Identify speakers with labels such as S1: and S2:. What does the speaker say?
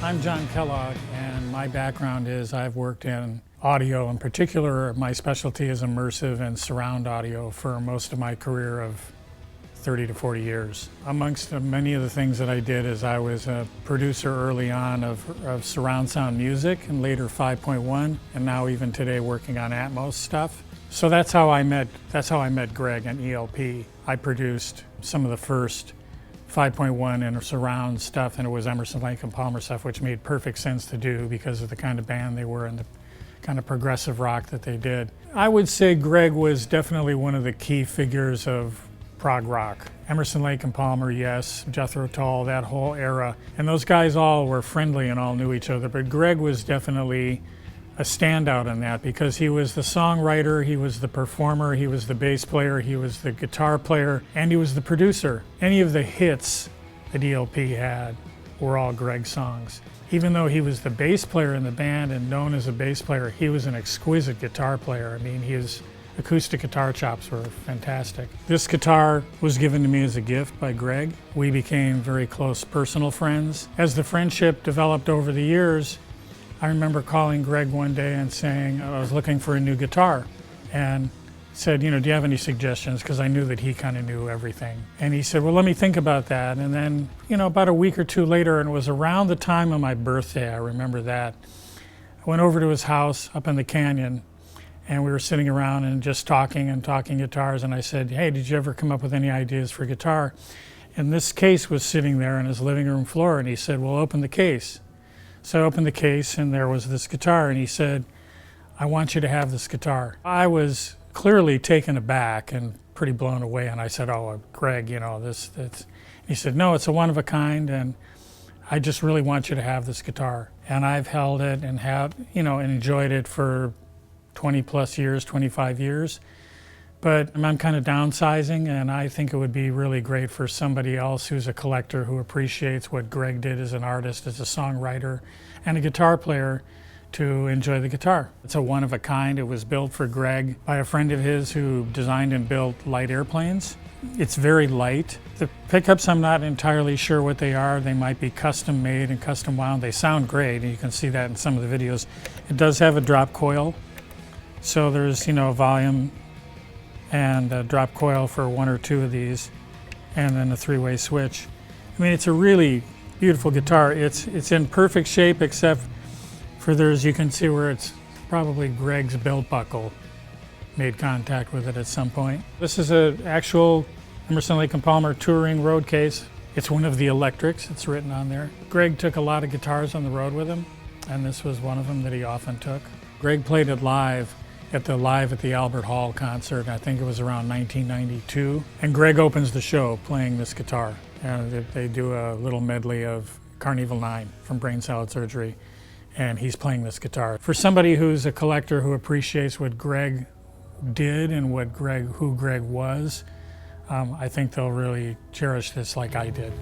S1: I'm John Kellogg, and my background is I've worked in audio. In particular, my specialty is immersive and surround audio for most of my career of 30 to 40 years. Amongst many of the things that I did is I was a producer early on of surround sound music, and later 5.1, and now even today working on Atmos stuff. So that's how I met Greg and ELP. I produced some of the first 5.1 and surround stuff, and it was Emerson, Lake and Palmer stuff, which made perfect sense to do because of the kind of band they were and the kind of progressive rock that they did. I would say Greg was definitely one of the key figures of prog rock. Emerson, Lake and Palmer, yes, Jethro Tull, that whole era. And those guys all were friendly and all knew each other, but Greg was definitely a standout in that because he was the songwriter, he was the performer, he was the bass player, he was the guitar player, and he was the producer. Any of the hits that ELP had were all Greg's songs. Even though he was the bass player in the band and known as a bass player, he was an exquisite guitar player. I mean, his acoustic guitar chops were fantastic. This guitar was given to me as a gift by Greg. We became very close personal friends. As the friendship developed over the years, I remember calling Greg one day and saying I was looking for a new guitar and said, do you have any suggestions? Because I knew that he kind of knew everything. And he said, well, let me think about that. And then, about a week or two later, and it was around the time of my birthday, I remember that, I went over to his house up in the canyon and we were sitting around and just talking guitars. And I said, hey, did you ever come up with any ideas for guitar? And this case was sitting there on his living room floor. And he said, well, open the case. So I opened the case and there was this guitar, and he said, I want you to have this guitar. I was clearly taken aback and pretty blown away, and I said, oh, Greg, this. He said, no, it's a one of a kind, and I just really want you to have this guitar. And I've held it and and enjoyed it for 20 plus years, 25 years. But I'm kind of downsizing, and I think it would be really great for somebody else who's a collector who appreciates what Greg did as an artist, as a songwriter, and a guitar player to enjoy the guitar. It's a one of a kind. It was built for Greg by a friend of his who designed and built light airplanes. It's very light. The pickups, I'm not entirely sure what they are. They might be custom made and custom wound. They sound great, and you can see that in some of the videos. It does have a drop coil, so there's volume and a drop coil for one or two of these, and then a three-way switch. I mean, it's a really beautiful guitar. It's in perfect shape except for you can see where it's probably Greg's belt buckle made contact with it at some point. This is an actual Emerson, Lake and Palmer touring road case. It's one of the electrics, it's written on there. Greg took a lot of guitars on the road with him, and this was one of them that he often took. Greg played it live at the Albert Hall concert. I think it was around 1992. And Greg opens the show playing this guitar. And they do a little medley of Carnival 9 from Brain Salad Surgery, and he's playing this guitar. For somebody who's a collector who appreciates what Greg did and who Greg was, I think they'll really cherish this like I did.